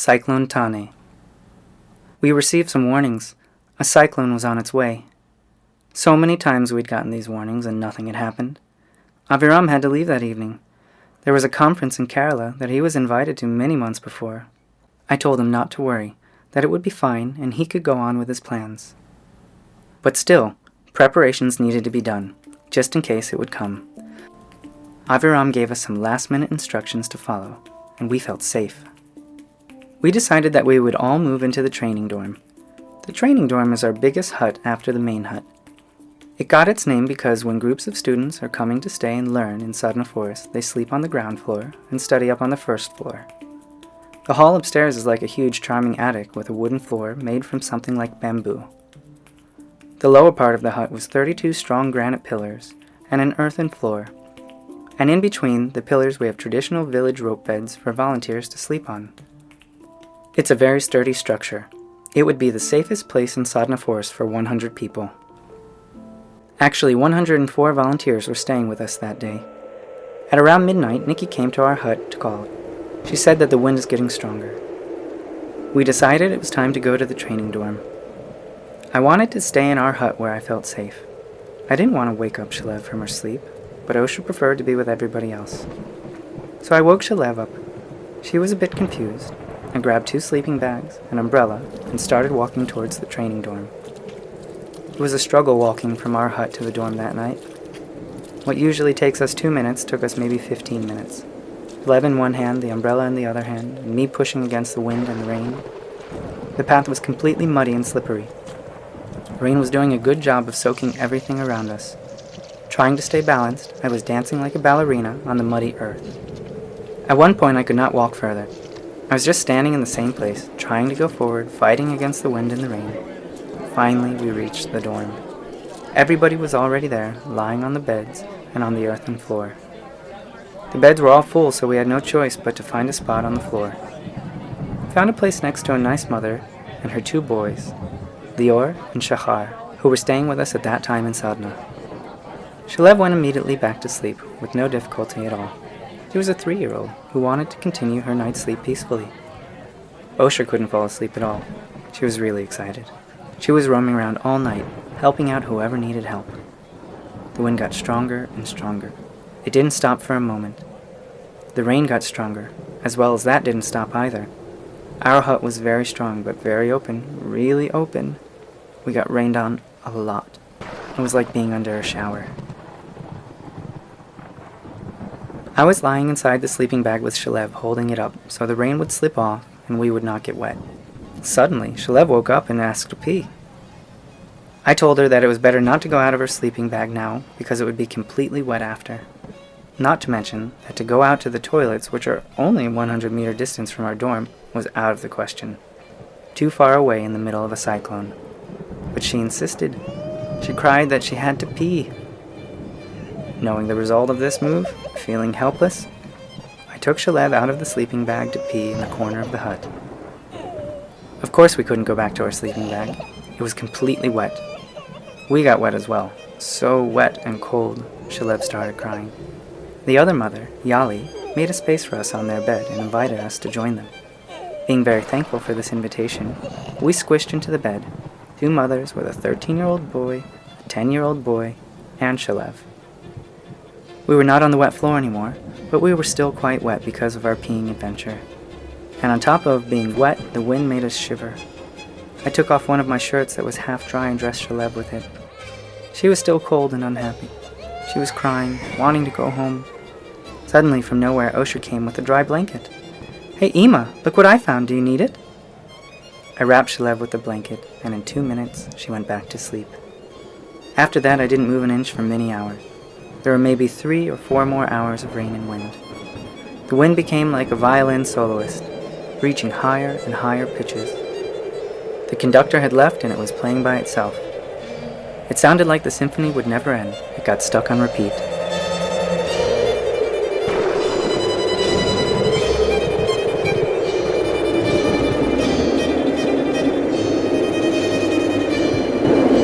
Cyclone Thane. We received some warnings. A cyclone was on its way. So many times we'd gotten these warnings and nothing had happened. Aviram had to leave that evening. There was a conference in Kerala that he was invited to many months before. I told him not to worry, that it would be fine and he could go on with his plans. But still, preparations needed to be done, just in case it would come. Aviram gave us some last-minute instructions to follow, and we felt safe. We decided that we would all move into the training dorm. The training dorm is our biggest hut after the main hut. It got its name because when groups of students are coming to stay and learn in Sadhana Forest, they sleep on the ground floor and study up on the first floor. The hall upstairs is like a huge charming attic with a wooden floor made from something like bamboo. The lower part of the hut was 32 strong granite pillars and an earthen floor. And in between the pillars we have traditional village rope beds for volunteers to sleep on. It's a very sturdy structure. It would be the safest place in Sadhana Forest for 100 people. Actually, 104 volunteers were staying with us that day. At around midnight, Nikki came to our hut to call it. She said that the wind is getting stronger. We decided it was time to go to the training dorm. I wanted to stay in our hut where I felt safe. I didn't want to wake up Shalev from her sleep, but Osha preferred to be with everybody else. So I woke Shalev up. She was a bit confused. I grabbed 2 sleeping bags, an umbrella, and started walking towards the training dorm. It was a struggle walking from our hut to the dorm that night. What usually takes us 2 minutes took us maybe 15 minutes. Lev in one hand, the umbrella in the other hand, and me pushing against the wind and the rain. The path was completely muddy and slippery. The rain was doing a good job of soaking everything around us. Trying to stay balanced, I was dancing like a ballerina on the muddy earth. At one point I could not walk further. I was just standing in the same place, trying to go forward, fighting against the wind and the rain. Finally, we reached the dorm. Everybody was already there, lying on the beds and on the earthen floor. The beds were all full, so we had no choice but to find a spot on the floor. We found a place next to a nice mother and her 2 boys, Lior and Shachar, who were staying with us at that time in Sadhana. Shalev went immediately back to sleep, with no difficulty at all. She was a 3-year-old who wanted to continue her night's sleep peacefully. Osha couldn't fall asleep at all. She was really excited. She was roaming around all night, helping out whoever needed help. The wind got stronger and stronger. It didn't stop for a moment. The rain got stronger, as well as that didn't stop either. Our hut was very strong, but very open, really open. We got rained on a lot. It was like being under a shower. I was lying inside the sleeping bag with Shalev holding it up so the rain would slip off and we would not get wet. Suddenly, Shalev woke up and asked to pee. I told her that it was better not to go out of her sleeping bag now because it would be completely wet after. Not to mention that to go out to the toilets, which are only a 100-meter distance from our dorm, was out of the question. Too far away in the middle of a cyclone. But she insisted. She cried that she had to pee. Knowing the result of this move, feeling helpless, I took Shalev out of the sleeping bag to pee in the corner of the hut. Of course we couldn't go back to our sleeping bag. It was completely wet. We got wet as well. So wet and cold, Shalev started crying. The other mother, Yali, made a space for us on their bed and invited us to join them. Being very thankful for this invitation, we squished into the bed, 2 mothers with a 13-year-old boy, a 10-year-old boy, and Shalev. We were not on the wet floor anymore, but we were still quite wet because of our peeing adventure. And on top of being wet, the wind made us shiver. I took off one of my shirts that was half dry and dressed Shalev with it. She was still cold and unhappy. She was crying, wanting to go home. Suddenly, from nowhere, Osha came with a dry blanket. "Hey, Ima, look what I found. Do you need it?" I wrapped Shalev with the blanket, and in 2 minutes, she went back to sleep. After that, I didn't move an inch for many hours. There were maybe 3 or 4 more hours of rain and wind. The wind became like a violin soloist, reaching higher and higher pitches. The conductor had left and it was playing by itself. It sounded like the symphony would never end. It got stuck on repeat.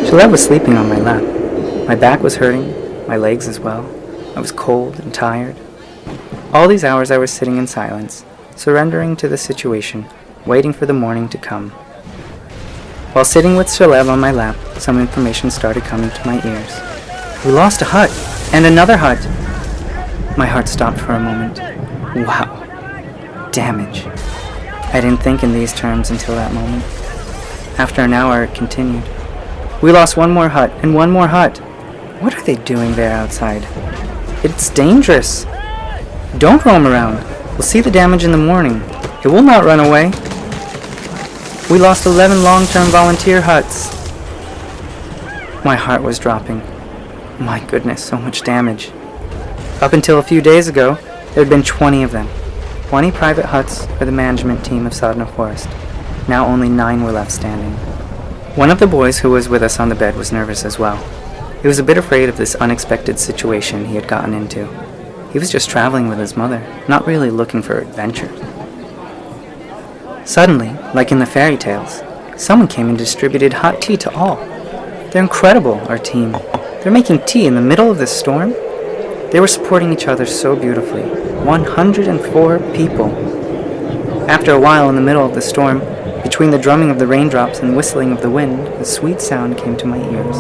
Shalev was sleeping on my lap. My back was hurting, my legs as well. I was cold and tired. All these hours I was sitting in silence, surrendering to the situation, waiting for the morning to come. While sitting with Shalev on my lap, some information started coming to my ears. We lost a hut, and another hut! My heart stopped for a moment. Wow. Damage. I didn't think in these terms until that moment. After an hour, it continued. We lost one more hut, and one more hut. What are they doing there outside? It's dangerous. Don't roam around. We'll see the damage in the morning. It will not run away. We lost 11 long-term volunteer huts. My heart was dropping. My goodness, so much damage. Up until a few days ago, there had been 20 of them. 20 private huts for the management team of Sadhana Forest. Now only 9 were left standing. One of the boys who was with us on the bed was nervous as well. He was a bit afraid of this unexpected situation he had gotten into. He was just traveling with his mother, not really looking for adventure. Suddenly, like in the fairy tales, someone came and distributed hot tea to all. They're incredible, our team. They're making tea in the middle of this storm. They were supporting each other so beautifully. 104 people. After a while in the middle of the storm, between the drumming of the raindrops and whistling of the wind, a sweet sound came to my ears.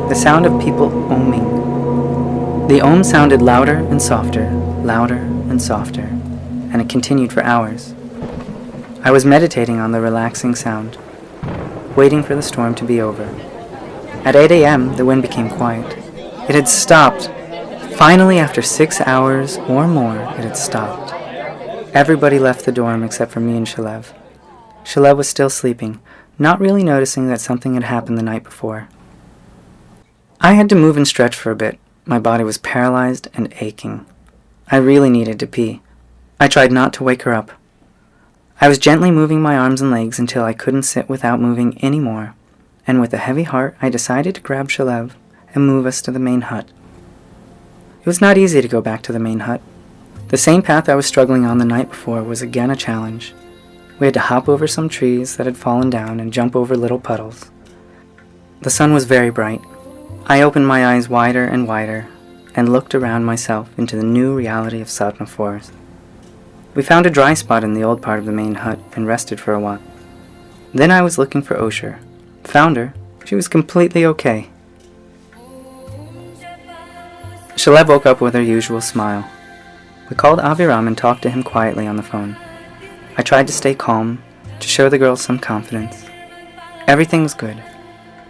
The sound of people oming. The om sounded louder and softer, and it continued for hours. I was meditating on the relaxing sound, waiting for the storm to be over. At 8 a.m., the wind became quiet. It had stopped. Finally, after 6 hours or more, it had stopped. Everybody left the dorm except for me and Shalev. Shalev was still sleeping, not really noticing that something had happened the night before. I had to move and stretch for a bit. My body was paralyzed and aching. I really needed to pee. I tried not to wake her up. I was gently moving my arms and legs until I couldn't sit without moving any more, and with a heavy heart I decided to grab Shalev and move us to the main hut. It was not easy to go back to the main hut. The same path I was struggling on the night before was again a challenge. We had to hop over some trees that had fallen down and jump over little puddles. The sun was very bright. I opened my eyes wider and wider and looked around myself into the new reality of Sadhana Forest. We found a dry spot in the old part of the main hut and rested for a while. Then I was looking for Osher. Found her. She was completely okay. Shalev woke up with her usual smile. We called Aviram and talked to him quietly on the phone. I tried to stay calm, to show the girls some confidence. Everything was good,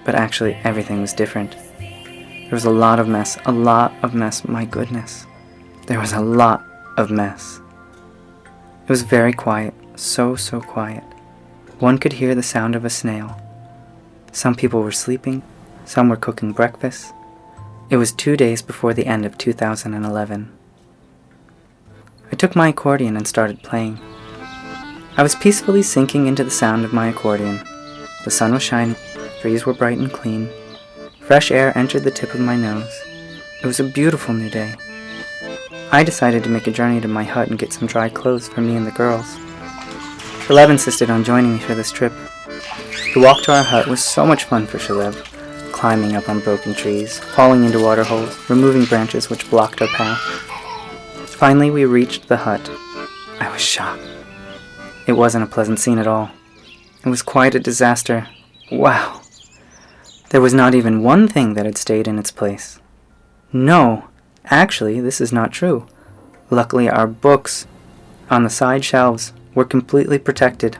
but actually everything was different. There was a lot of mess, my goodness. There was a lot of mess. It was very quiet, so quiet. One could hear the sound of a snail. Some people were sleeping, some were cooking breakfast. It was 2 days before the end of 2011. I took my accordion and started playing. I was peacefully sinking into the sound of my accordion. The sun was shining, trees were bright and clean. Fresh air entered the tip of my nose. It was a beautiful new day. I decided to make a journey to my hut and get some dry clothes for me and the girls. Shalev insisted on joining me for this trip. The walk to our hut was so much fun for Shalev, climbing up on broken trees, falling into water holes, removing branches which blocked our path. Finally, we reached the hut. I was shocked. It wasn't a pleasant scene at all. It was quite a disaster. Wow! There was not even one thing that had stayed in its place. No! Actually, this is not true. Luckily, our books on the side shelves were completely protected.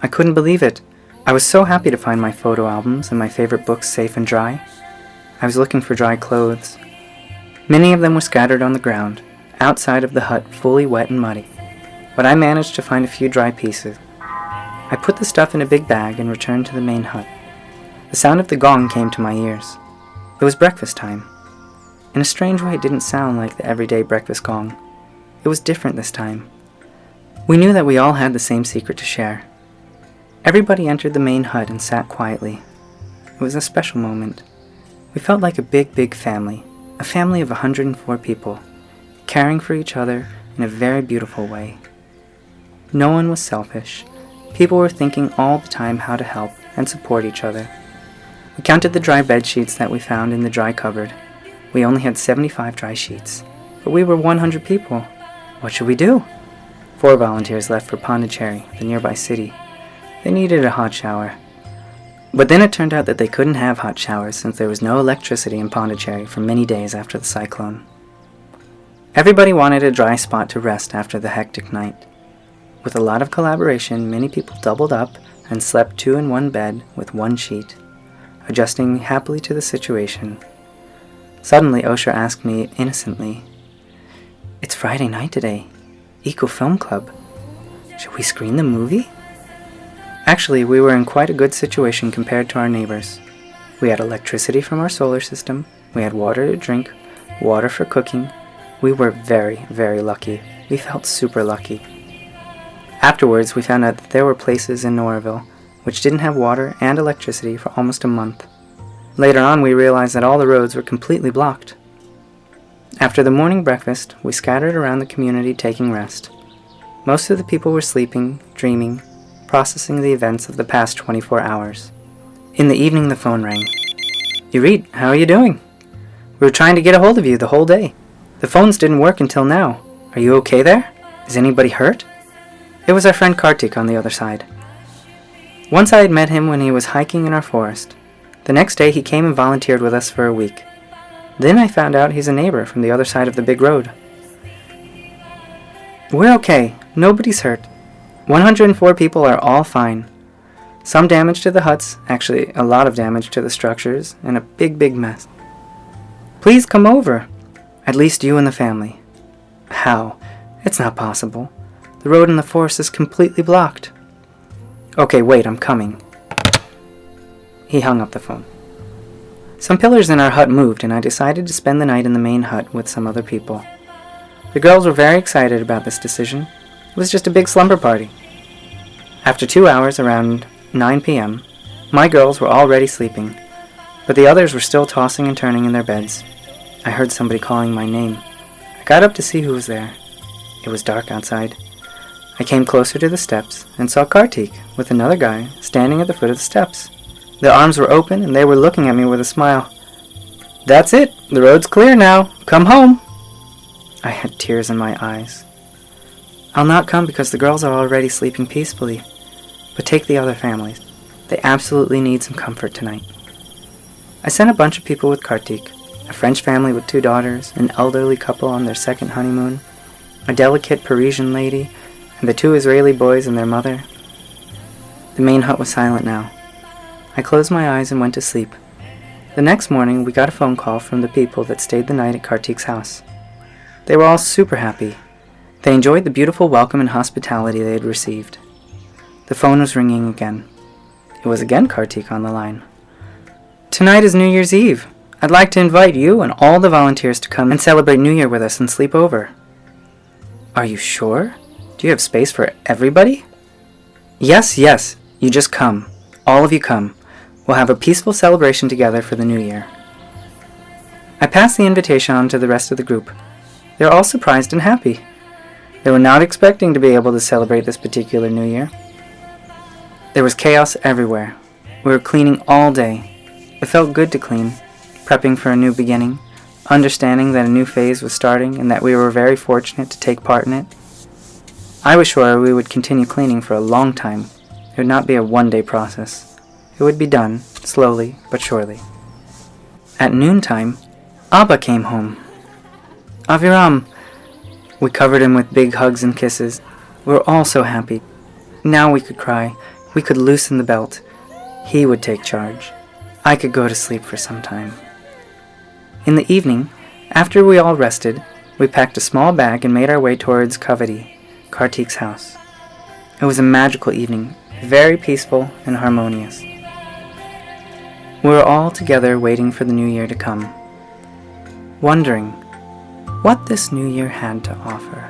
I couldn't believe it. I was so happy to find my photo albums and my favorite books safe and dry. I was looking for dry clothes. Many of them were scattered on the ground, outside of the hut, fully wet and muddy. But I managed to find a few dry pieces. I put the stuff in a big bag and returned to the main hut. The sound of the gong came to my ears. It was breakfast time. In a strange way, it didn't sound like the everyday breakfast gong. It was different this time. We knew that we all had the same secret to share. Everybody entered the main hut and sat quietly. It was a special moment. We felt like a big family, a family of 104 people, caring for each other in a very beautiful way. No one was selfish. People were thinking all the time how to help and support each other. We counted the dry bed sheets that we found in the dry cupboard. We only had 75 dry sheets, but we were 100 people. What should we do? 4 volunteers left for Pondicherry, the nearby city. They needed a hot shower. But then it turned out that they couldn't have hot showers since there was no electricity in Pondicherry for many days after the cyclone. Everybody wanted a dry spot to rest after the hectic night. With a lot of collaboration, many people doubled up and slept 2 in one bed with 1 sheet, adjusting happily to the situation. Suddenly, Osher asked me innocently, "It's Friday night today. Eco Film Club. Should we screen the movie?" Actually, we were in quite a good situation compared to our neighbors. We had electricity from our solar system, we had water to drink, water for cooking. We were very, very lucky. We felt super lucky. Afterwards, we found out that there were places in Norville which didn't have water and electricity for almost a month. Later on, we realized that all the roads were completely blocked. After the morning breakfast, we scattered around the community taking rest. Most of the people were sleeping, dreaming, processing the events of the past 24 hours. In the evening, the phone rang. "Arid, how are you doing? We were trying to get a hold of you the whole day. The phones didn't work until now. Are you okay there? Is anybody hurt?" It was our friend Kartik on the other side. Once I had met him when he was hiking in our forest. The next day he came and volunteered with us for a week. Then I found out he's a neighbor from the other side of the big road. "We're okay. Nobody's hurt. 104 people are all fine. Some damage to the huts, actually a lot of damage to the structures, and a big mess. Please come over. At least you and the family." "How? It's not possible. The road in the forest is completely blocked." "Okay, wait, I'm coming." He hung up the phone. Some pillars in our hut moved, and I decided to spend the night in the main hut with some other people. The girls were very excited about this decision. It was just a big slumber party. After 2 hours, around 9 p.m., my girls were already sleeping, but the others were still tossing and turning in their beds. I heard somebody calling my name. I got up to see who was there. It was dark outside. I came closer to the steps and saw Kartik with another guy standing at the foot of the steps. Their arms were open and they were looking at me with a smile. "That's it. The road's clear now. Come home." I had tears in my eyes. "I'll not come because the girls are already sleeping peacefully. But take the other families. They absolutely need some comfort tonight." I sent a bunch of people with Kartik, a French family with 2 daughters, an elderly couple on their second honeymoon, a delicate Parisian lady, and the 2 Israeli boys and their mother. The main hut was silent now. I closed my eyes and went to sleep. The next morning, we got a phone call from the people that stayed the night at Kartik's house. They were all super happy. They enjoyed the beautiful welcome and hospitality they had received. The phone was ringing again. It was again Kartik on the line. "Tonight is New Year's Eve. I'd like to invite you and all the volunteers to come and celebrate New Year with us and sleep over." "Are you sure? Do you have space for everybody?" Yes. You just come. All of you come. We'll have a peaceful celebration together for the New Year." I passed the invitation on to the rest of the group. They were all surprised and happy. They were not expecting to be able to celebrate this particular New Year. There was chaos everywhere. We were cleaning all day. It felt good to clean, prepping for a new beginning, understanding that a new phase was starting and that we were very fortunate to take part in it. I was sure we would continue cleaning for a long time. It would not be a one-day process. It would be done, slowly but surely. At noontime, Abba came home. "Aviram!" We covered him with big hugs and kisses. We were all so happy. Now we could cry. We could loosen the belt. He would take charge. I could go to sleep for some time. In the evening, after we all rested, we packed a small bag and made our way towards Kavadi, Kartik's house. It was a magical evening, very peaceful and harmonious. We were all together waiting for the new year to come, wondering what this new year had to offer.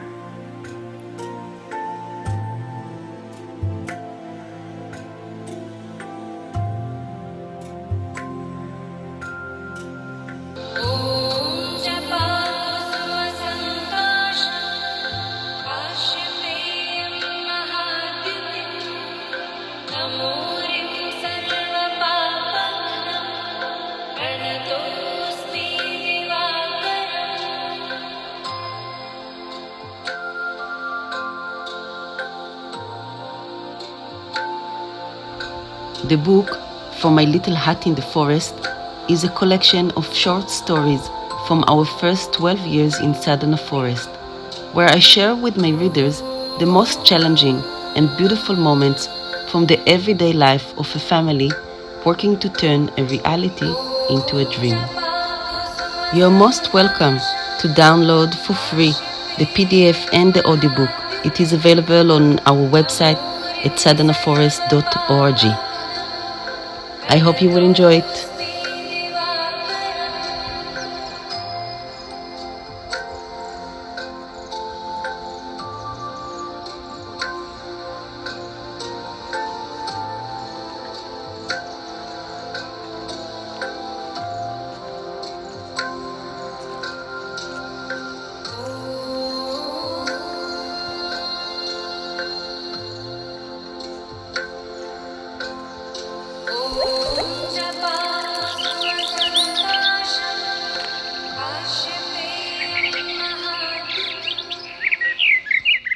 The book, From My Little Hut in the Forest, is a collection of short stories from our first 12 years in Sadhana Forest, where I share with my readers the most challenging and beautiful moments from the everyday life of a family working to turn a reality into a dream. You're most welcome to download for free the PDF and the audiobook. It is available on our website at sadhanaforest.org. I hope you will enjoy it.